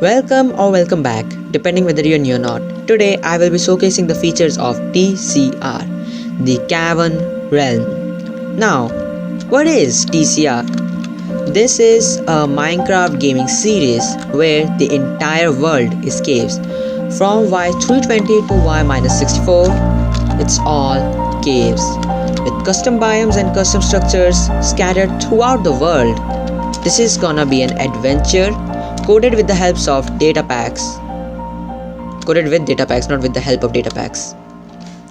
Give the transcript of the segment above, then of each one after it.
Welcome or welcome back, depending whether you're new or not. Today I will be showcasing the features of TCR, The Cavern Realm. Now, what is TCR? This is a Minecraft gaming series where the entire world is caves. From Y320 to Y-64, it's all caves, with custom biomes and custom structures scattered throughout the world. This is gonna be an adventure coded with the helps of Datapacks. Coded with Datapacks, not with the help of Datapacks.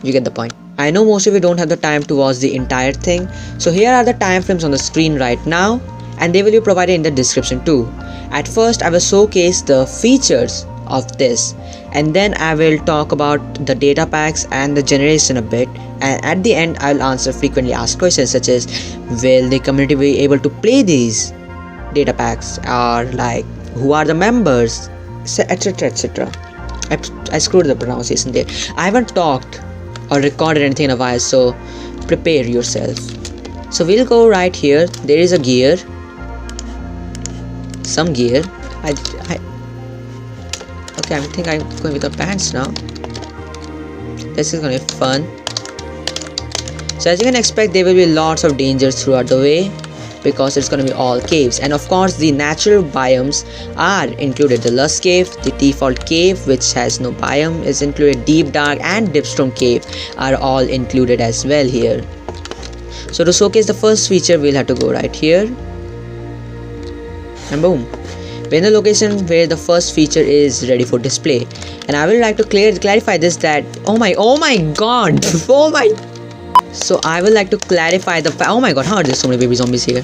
You get the point. I know most of you don't have the time to watch the entire thing, so here are the time frames on the screen right now, and they will be provided in the description too. At first, I will showcase the features of this, and then I will talk about the Datapacks and the generation a bit, and at the end I will answer frequently asked questions such as, will the community be able to play these Datapacks, or like, who are the members, etc, etc. I screwed the pronunciation there. I haven't talked or recorded anything in a while, so prepare yourself. So we'll go right here. There is a gear, some gear. Okay, I think I'm going with the pants now. This is gonna be fun. So as you can expect, there will be lots of dangers throughout the way, because it's going to be all caves, and of course the natural biomes are included. The Lush Cave, the default cave which has no biome is included, Deep Dark and Dipstone Cave are all included as well here. So to showcase the first feature, we'll have to go right here, and boom, we're in the location where the first feature is ready for display. And I would like to clarify this, that oh my god so I would like to clarify the fact, oh my god, how are there so many baby zombies here?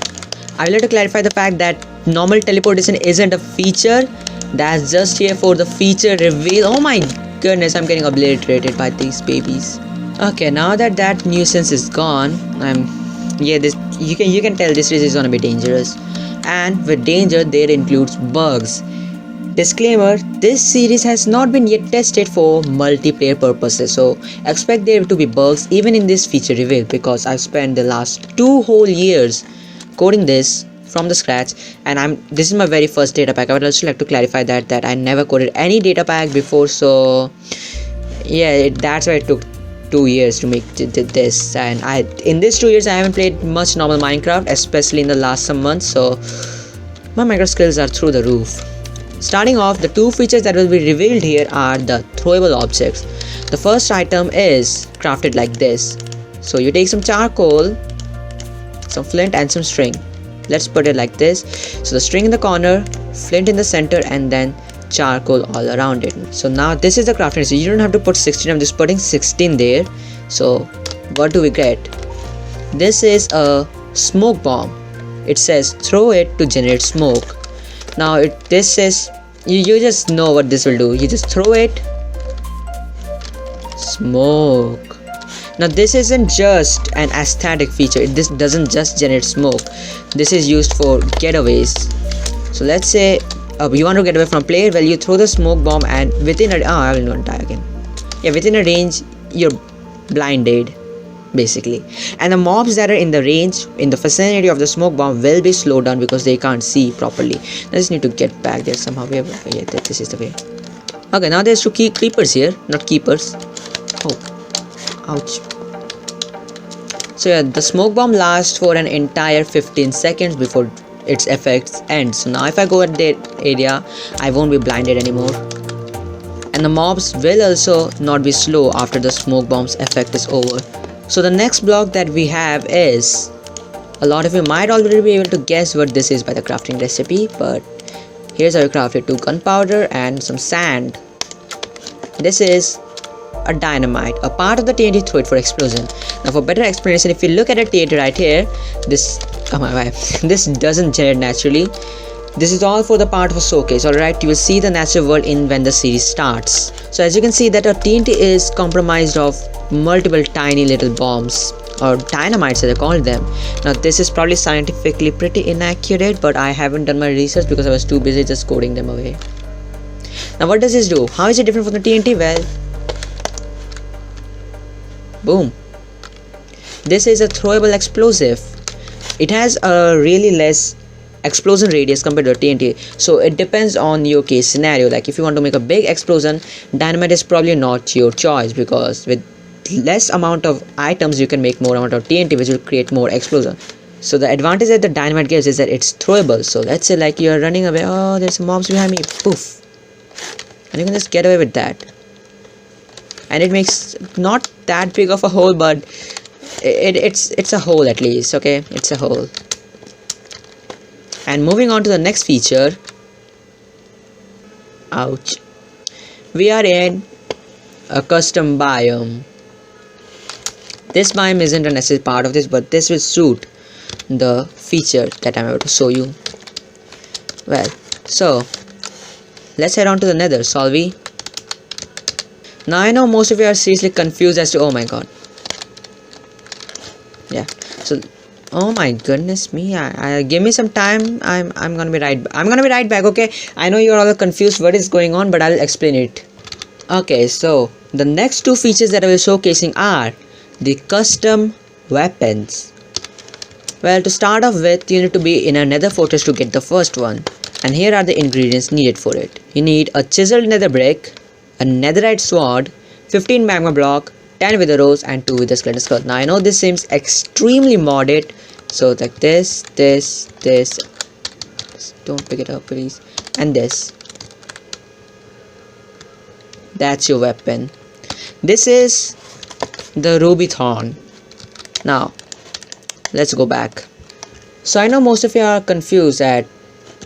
I would like to clarify the fact that normal teleportation isn't a feature, that's just here for the feature reveal. Oh my goodness, I'm getting obliterated by these babies. Okay, now that that nuisance is gone, this you can tell this race is gonna be dangerous, and with danger there includes bugs. Disclaimer, this series has not been yet tested for multiplayer purposes, so expect there to be bugs even in this feature reveal, because I've spent the last 2 whole years coding this from the scratch, and this is my very first data pack. I would also like to clarify that I never coded any data pack before, so yeah, that's why it took 2 years to make this. And in these 2 years I haven't played much normal Minecraft, especially in the last some months, so my Minecraft skills are through the roof. Starting off, the 2 features that will be revealed here are the throwable objects. The first item is crafted like this. So you take some charcoal, some flint and some string. Let's put it like this. So the string in the corner, flint in the center, and then charcoal all around it. So now this is the crafting. So you don't have to put 16, I'm just putting 16 there. So what do we get? This is a smoke bomb. It says throw it to generate smoke. Now this says, you just know what this will do. You just throw it, smoke. Now this isn't just an aesthetic feature, this doesn't just generate smoke, this is used for getaways. So let's say you want to get away from a player, well, you throw the smoke bomb, and within a I will not die again. Yeah, within a range you're blinded basically, and the mobs that are in the range, in the vicinity of the smoke bomb, will be slowed down because they can't see properly. I just need to get back there somehow. Yeah, this is the way. Okay, now there's 2 creepers here, not keepers. Oh, ouch. So yeah, the smoke bomb lasts for an entire 15 seconds before its effects end. So now if I go at that area, I won't be blinded anymore, and the mobs will also not be slow after the smoke bomb's effect is over. So the next block that we have is, a lot of you might already be able to guess what this is by the crafting recipe, but here's how you craft it: 2 gunpowder and some sand. This is a dynamite, a part of the TNT, throw it for explosion. Now for better explanation, if you look at a TNT right here, this doesn't generate naturally. This is all for the part of a showcase, alright? You will see the natural world in when the series starts. So as you can see that a TNT is comprised of multiple tiny little bombs, or dynamites as I call them. Now this is probably scientifically pretty inaccurate, but I haven't done my research because I was too busy just coding them away. Now what does this do? How is it different from the TNT? Well, boom. This is a throwable explosive. It has a really less explosion radius compared to TNT. So it depends on your case scenario. Like if you want to make a big explosion, dynamite is probably not your choice, because with less amount of items you can make more amount of TNT, which will create more explosion. So the advantage that the dynamite gives is that it's throwable. So let's say like you're running away, oh there's some mobs behind me, poof, and you can just get away with that. And it makes not that big of a hole, but it's a hole at least. Okay, it's a hole. And moving on to the next feature, ouch, we are in a custom biome. This biome isn't a necessary part of this, but this will suit the feature that I'm about to show you. Well, so let's head on to the nether, Solvi. Now I know most of you are seriously confused as to, oh my god. Yeah, so oh my goodness me, I give me some time. I'm gonna be right back. Okay, I know you're all confused what is going on, but I'll explain it. Okay, so the next two features that I will showcasing are the custom weapons. Well, to start off with, you need to be in a nether fortress to get the first one, and here are the ingredients needed for it. You need a chiseled nether brick, a netherite sword, 15 magma block, 10 wither rose, and 2 wither skeleton skull. Now I know this seems extremely modded, so like this, don't pick it up please, and this. That's your weapon. This is the ruby thorn. Now let's go back. So I know most of you are confused at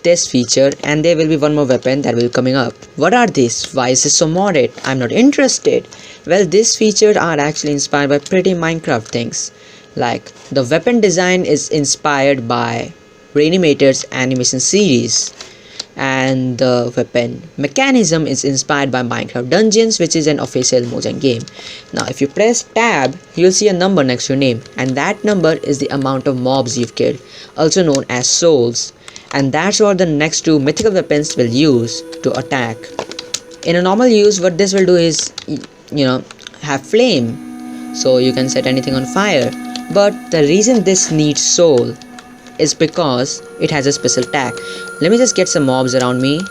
this feature, and there will be one more weapon that will be coming up. What are these? Why is this so modded? I'm not interested. Well, these features are actually inspired by pretty Minecraft things. Like the weapon design is inspired by Reanimator's animation series, and the weapon mechanism is inspired by Minecraft Dungeons, which is an official Mojang game. Now if you press tab, you'll see a number next to your name, and that number is the amount of mobs you've killed, also known as souls, and that's what the next two mythical weapons will use to attack. In a normal use, what this will do is, you know, have flame, so you can set anything on fire. But the reason this needs soul is because it has a special attack. Let me just get some mobs around me.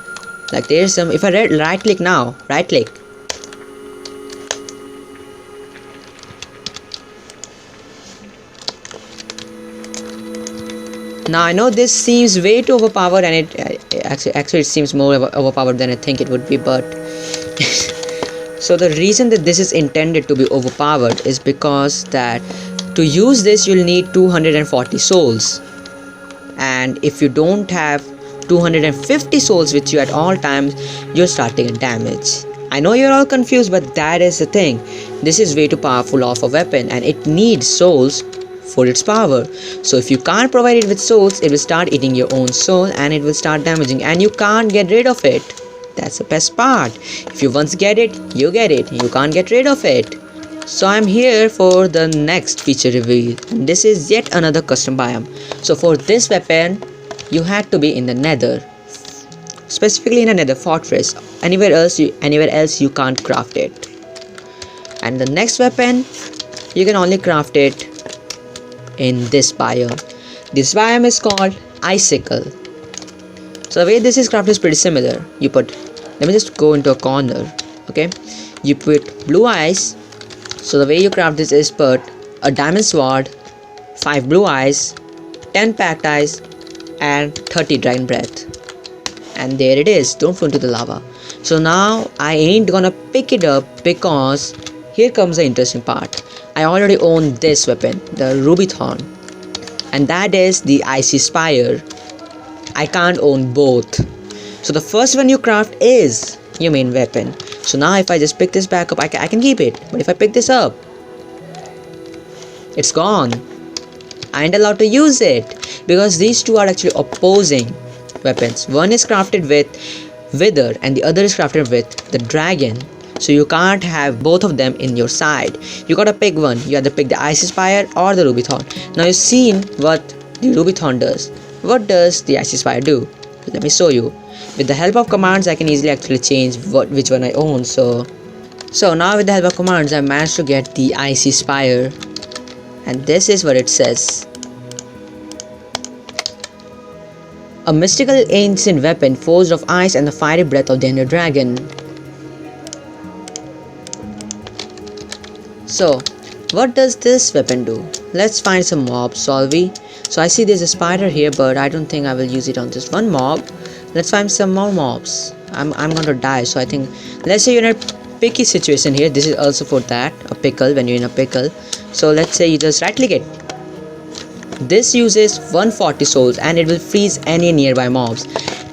Like there's some, if I right click now, right click, now I know this seems way too overpowered, and it actually it seems more overpowered than I think it would be, but so the reason that this is intended to be overpowered is because that to use this you'll need 240 souls, and if you don't have 250 souls with you at all times, you'll start taking damage. I know you're all confused, but that is the thing. This is way too powerful of a weapon, and it needs souls for its power. So if you can't provide it with souls, it will start eating your own soul, and it will start damaging, and you can't get rid of it. That's the best part. If you once get it, you get it. You can't get rid of it. So I'm here for the next feature reveal, and this is yet another custom biome. So for this weapon, you had to be in the nether, specifically in a nether fortress. Anywhere else you can't craft it. And the next weapon, you can only craft it in this biome. This biome is called icicle. So the way this is crafted is pretty similar. You put, let me just go into a corner. Okay, you put blue ice. So the way you craft this is put a diamond sword, 5 blue eyes, 10 packed ice, and 30 dragon breath. And there it is. Don't fall into the lava. So now I ain't gonna pick it up, because here comes the interesting part. I already own this weapon, the ruby thorn, and that is the icy spire. I can't own both. So the first one you craft is your main weapon. So now if I just pick this back up, I can keep it. But if I pick this up, it's gone. I ain't allowed to use it, because these two are actually opposing weapons. One is crafted with wither and the other is crafted with the dragon. So you can't have both of them in your side. You gotta pick one. You either pick the icy spire or the ruby thorn. Now you've seen what the ruby thorn does. What does the icy spire do? Let me show you. With the help of commands, I can easily actually change which one I own. So now with the help of commands, I managed to get the icy spire, and this is what it says. A mystical ancient weapon forged of ice and the fiery breath of the Ender Dragon. So, what does this weapon do? Let's find some mobs, shall we? So I see there's a spider here, but I don't think I will use it on just one mob. Let's find some more mobs. I'm gonna die, so I think, let's say you're in a picky situation here. This is also for that, a pickle, when you're in a pickle. So let's say you just right click it. This uses 140 souls and it will freeze any nearby mobs,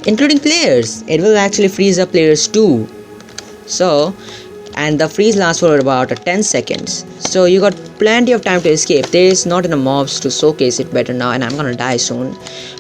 including players. It will actually freeze the players too. So, and the freeze lasts for about 10 seconds. So you got plenty of time to escape. There is not enough mobs to showcase it better now, and I'm gonna die soon.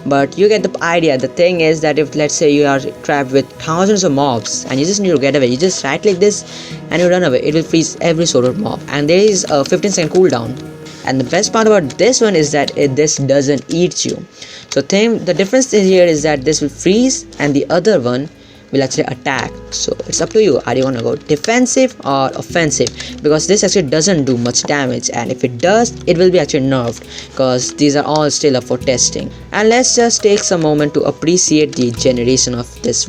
But you get the idea. The thing is that if, let's say, you are trapped with thousands of mobs and you just need to get away, you just right click this and you run away. It will freeze every sort of mob, and there is a 15-second cooldown. And the best part about this one is that this doesn't eat you. So the difference here is that this will freeze and the other one will actually attack. So it's up to you. Are you gonna go defensive or offensive? Because this actually doesn't do much damage, and if it does, it will be actually nerfed, because these are all still up for testing. And let's just take some moment to appreciate the generation of this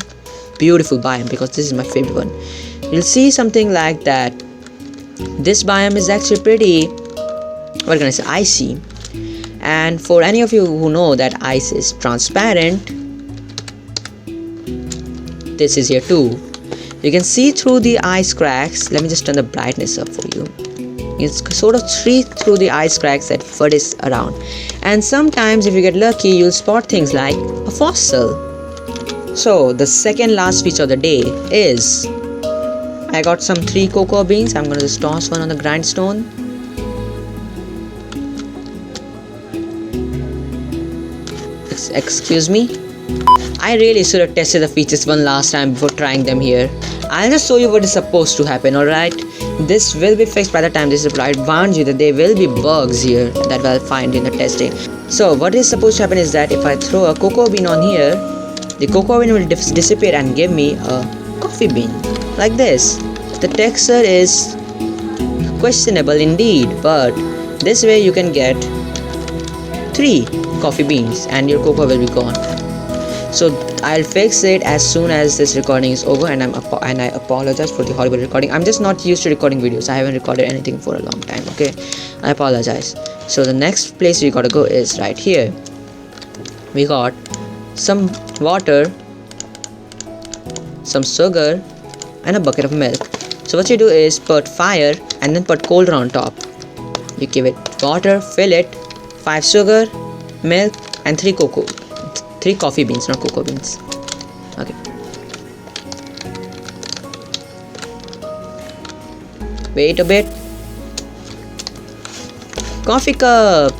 beautiful biome, because this is my favorite one. You'll see something like that. This biome is actually pretty, what can I say, icy. And for any of you who know that ice is transparent, this is here too. You can see through the ice cracks. Let me just turn the brightness up for you. You can sort of see through the ice cracks that what is around. And sometimes if you get lucky, you'll spot things like a fossil. So the second last feature of the day is, I got some 3 cocoa beans. I'm gonna just toss one on the grindstone. Excuse me. I really should have tested the features one last time before trying them here. I'll just show you what is supposed to happen, alright? This will be fixed by the time this is applied. I warned you that there will be bugs here that I'll find in the testing. So what is supposed to happen is that if I throw a cocoa bean on here, the cocoa bean will disappear and give me a coffee bean. Like this. The texture is questionable indeed, but this way you can get 3 coffee beans and your cocoa will be gone. So I'll fix it as soon as this recording is over, and I apologize for the horrible recording. I'm just not used to recording videos. I haven't recorded anything for a long time, okay? I apologize. So the next place we gotta go is right here. We got some water, some sugar, and a bucket of milk. So what you do is put fire and then put cold on top. You give it water, fill it, 5 sugar, milk, and 3 coffee beans, not cocoa beans. Okay. Wait a bit. Coffee cup.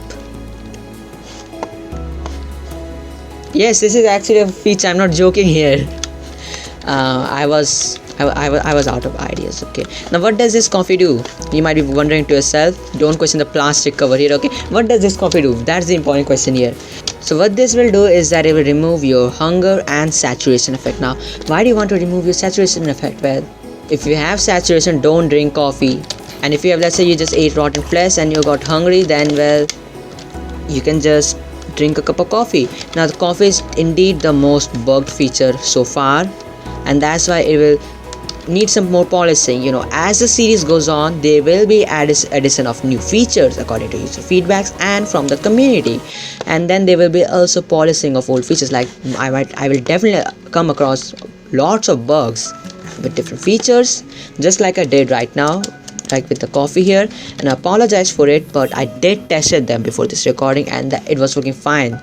Yes, this is actually a feature. I'm not joking here. I was out of ideas. Okay. Now, what does this coffee do? You might be wondering to yourself. Don't question the plastic cover here. Okay. What does this coffee do? That's the important question here. So what this will do is that it will remove your hunger and saturation effect. Now, why do you want to remove your saturation effect? Well, if you have saturation, don't drink coffee. And if you have, let's say you just ate rotten flesh and you got hungry, then well, you can just drink a cup of coffee. Now, the coffee is indeed the most bugged feature so far, and that's why it will need some more polishing. You know, as the series goes on, there will be addition of new features according to user feedbacks and from the community, and then there will be also polishing of old features. Like I will definitely come across lots of bugs with different features, just like I did right now, like with the coffee here, and I apologize for it, but I did tested them before this recording and it was working fine,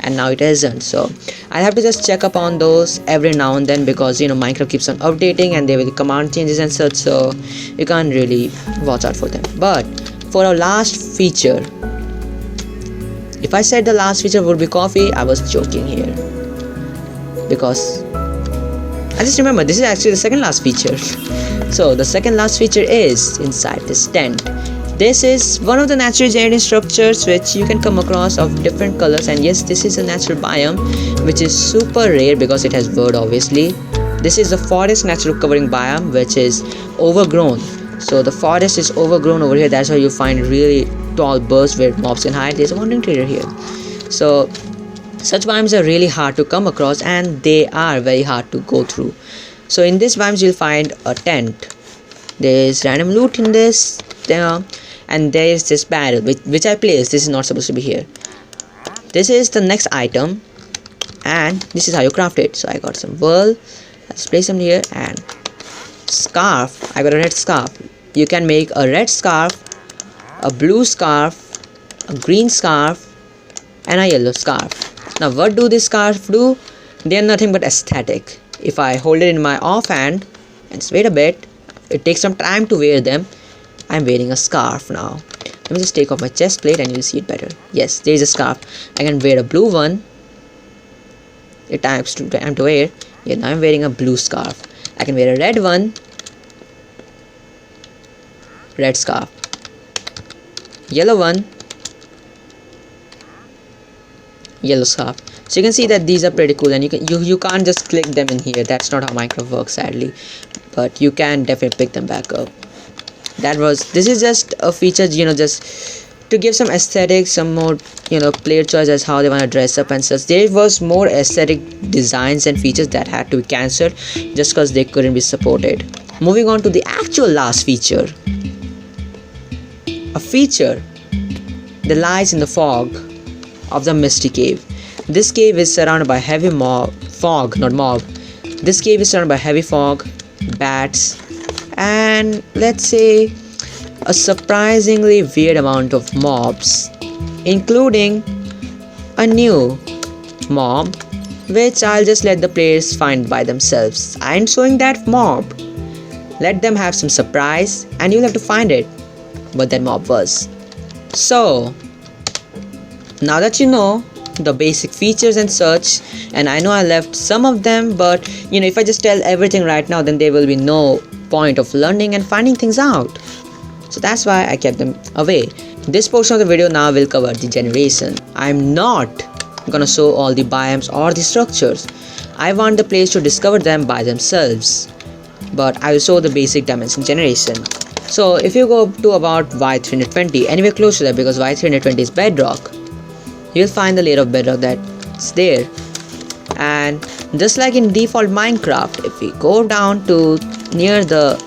and now it isn't. So I have to just check up on those every now and then, because you know Minecraft keeps on updating and there will be command changes and such, so you can't really watch out for them. But for our last feature, if I said the last feature would be coffee, I was joking here, because I just remember this is actually the second last feature. So the second last feature is inside this tent. This is one of the naturally generated structures which you can come across of different colors, and yes, this is a natural biome which is super rare because it has wood obviously. This is the forest natural covering biome which is overgrown. So the forest is overgrown over here, that's why you find really tall bursts where mobs can hide. There's a wandering trader here. So Such biomes are really hard to come across and they are very hard to go through. So in this biomes you'll find a tent. There is random loot in this there, and there is this barrel which I placed. This is not supposed to be here. This is the next item and this is how you craft it. So I got some wool. Let's place them here, and scarf. I got a red scarf. You can make a red scarf, a blue scarf, a green scarf and a yellow scarf. Now what do this scarf do? They are nothing but aesthetic. If I hold it in my offhand and wait a bit, it takes some time to wear them. I'm wearing a scarf now. Let me just take off my chest plate and you'll see it better. Yes, there is a scarf. I can wear a blue one. It takes time to wear. Yeah, now I'm wearing a blue scarf. I can wear a red one. Red scarf. Yellow one. Yellow scarf. So you can see that these are pretty cool, and you can't just click them in here. That's not how Minecraft works, sadly. But you can definitely pick them back up. This is just a feature, just to give some aesthetics, some more, player choice as how they want to dress up and such. There was more aesthetic designs and features that had to be cancelled just because they couldn't be supported. Moving on to the actual last feature. A feature that lies in the fog of the misty cave. This cave is surrounded by heavy fog. This cave is surrounded by heavy fog, bats, and let's say a surprisingly weird amount of mobs, including a new mob which I'll just let the players find by themselves. I ain't showing that mob. Let them have some surprise and you'll have to find it what that mob was. So now that you know the basic features and such, and I know I left some of them, but if I just tell everything right now, then there will be no point of learning and finding things out. So that's why I kept them away. This portion of the video now will cover the generation. I'm not gonna show all the biomes or the structures. I want the players to discover them by themselves, but I will show the basic dimension generation. So if you go to about Y320, anywhere close to that, because Y320 is bedrock, you'll find the layer of bedrock that's there. And just like in default Minecraft, if we go down to near the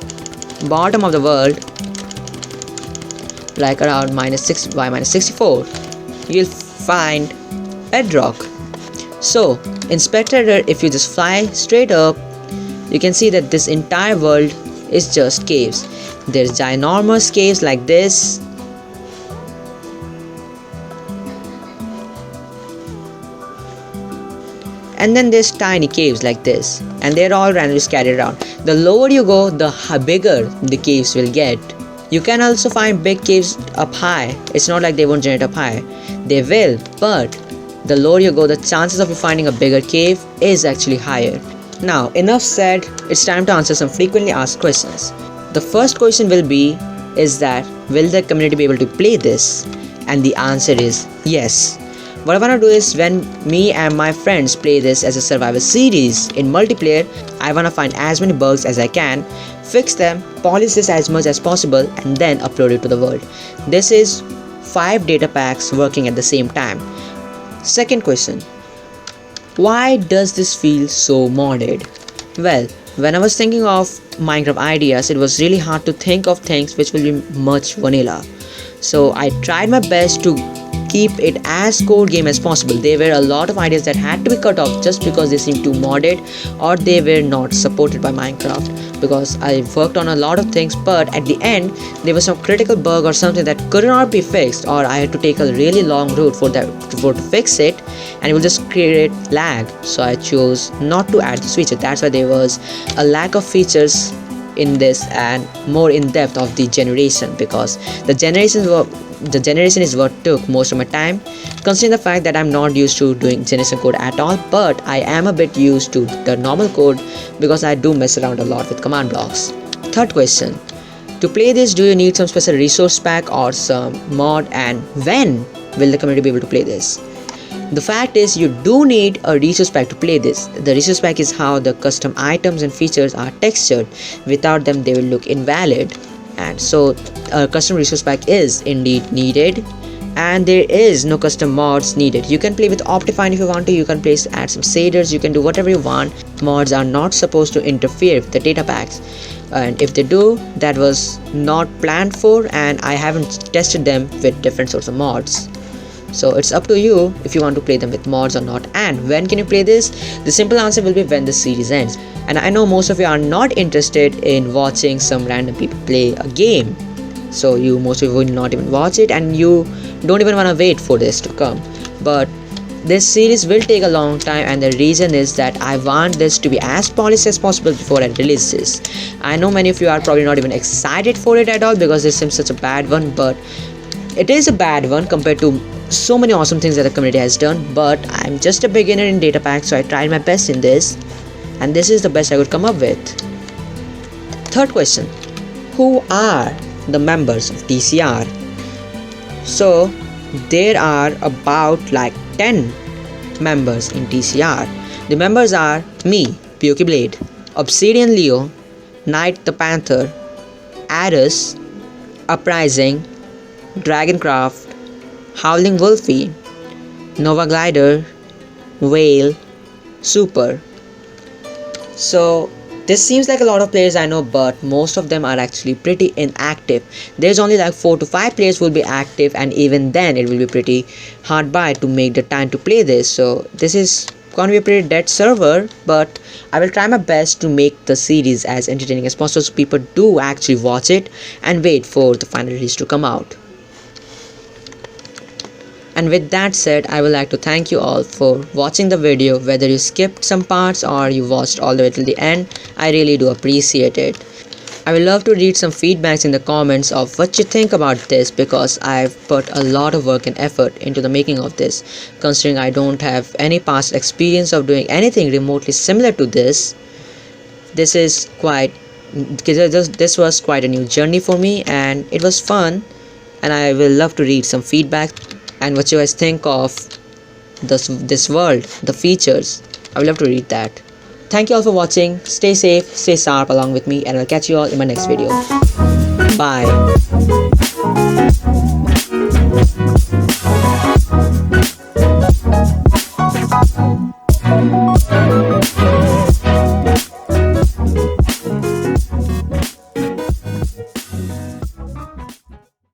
bottom of the world, like around -64, you'll find bedrock. So in Spectator, if you just fly straight up, you can see that this entire world is just caves. There's ginormous caves like this, and then there's tiny caves like this, and they're all randomly scattered around. The lower you go, the bigger the caves will get. You can also find big caves up high. It's not like they won't generate up high. They will, but the lower you go, the chances of you finding a bigger cave is actually higher. Now, enough said, it's time to answer some frequently asked questions. The first question will be, will the community be able to play this? And the answer is yes. What I want to do is, when me and my friends play this as a survival series in multiplayer, I want to find as many bugs as I can, fix them, polish this as much as possible, and then upload it to the world. This is 5 data packs working at the same time. Second question, why does this feel so modded? Well, when I was thinking of Minecraft ideas, it was really hard to think of things which will be much vanilla. So I tried my best to keep it as core game as possible. There were a lot of ideas that had to be cut off just because they seemed too modded, or they were not supported by Minecraft, because I worked on a lot of things, but at the end there was some critical bug or something that could not be fixed, or I had to take a really long route to fix it, and it will just create lag. So I chose not to add this feature. That's why there was a lack of features in this and more in depth of the generation, because the generation is what took most of my time, considering the fact that I'm not used to doing generation code at all, but I am a bit used to the normal code because I do mess around a lot with command blocks. Third question, to play this, do you need some special resource pack or some mod, and when will the community be able to play this? The fact is, you do need a resource pack to play this. The resource pack is how the custom items and features are textured. Without them, they will look invalid. And so a custom resource pack is indeed needed and there is no custom mods needed. You can play with Optifine if you want to, you can add some shaders, you can do whatever you want. Mods are not supposed to interfere with the data packs, and if they do, that was not planned for, and I haven't tested them with different sorts of mods. So it's up to you if you want to play them with mods or not. And when can you play this? The simple answer will be when the series ends. And I know most of you are not interested in watching some random people play a game, so most of you will not even watch it, and you don't even want to wait for this to come. But this series will take a long time, and the reason is that I want this to be as polished as possible before I release this. I know many of you are probably not even excited for it at all because this seems such a bad one, but it is a bad one compared to so many awesome things that the community has done. But I'm just a beginner in Datapack, so I tried my best in this, and this is the best I could come up with. Third question: who are the members of TCR? So there are about like 10 members in TCR. The members are me, Pioki Blade, Obsidian Leo, NITE the Panther, Aris, Uprising, Dragoncraft, Howling Wolfie, Nova Glider, Whale, Super. So this seems like a lot of players, I know, but most of them are actually pretty inactive. There's only like 4 to 5 players will be active, and even then it will be pretty hard by to make the time to play this. So this is gonna be a pretty dead server, but I will try my best to make the series as entertaining as possible so people do actually watch it and wait for the final release to come out. And with that said, I would like to thank you all for watching the video. Whether you skipped some parts or you watched all the way till the end, I really do appreciate it. I would love to read some feedbacks in the comments of what you think about this, because I've put a lot of work and effort into the making of this. Considering I don't have any past experience of doing anything remotely similar to this, this was quite a new journey for me, and it was fun. And I will love to read some feedback and what you guys think of this world, the features. I would love to read that. Thank you all for watching. Stay safe, stay sharp along with me, and I'll catch you all in my next video. Bye.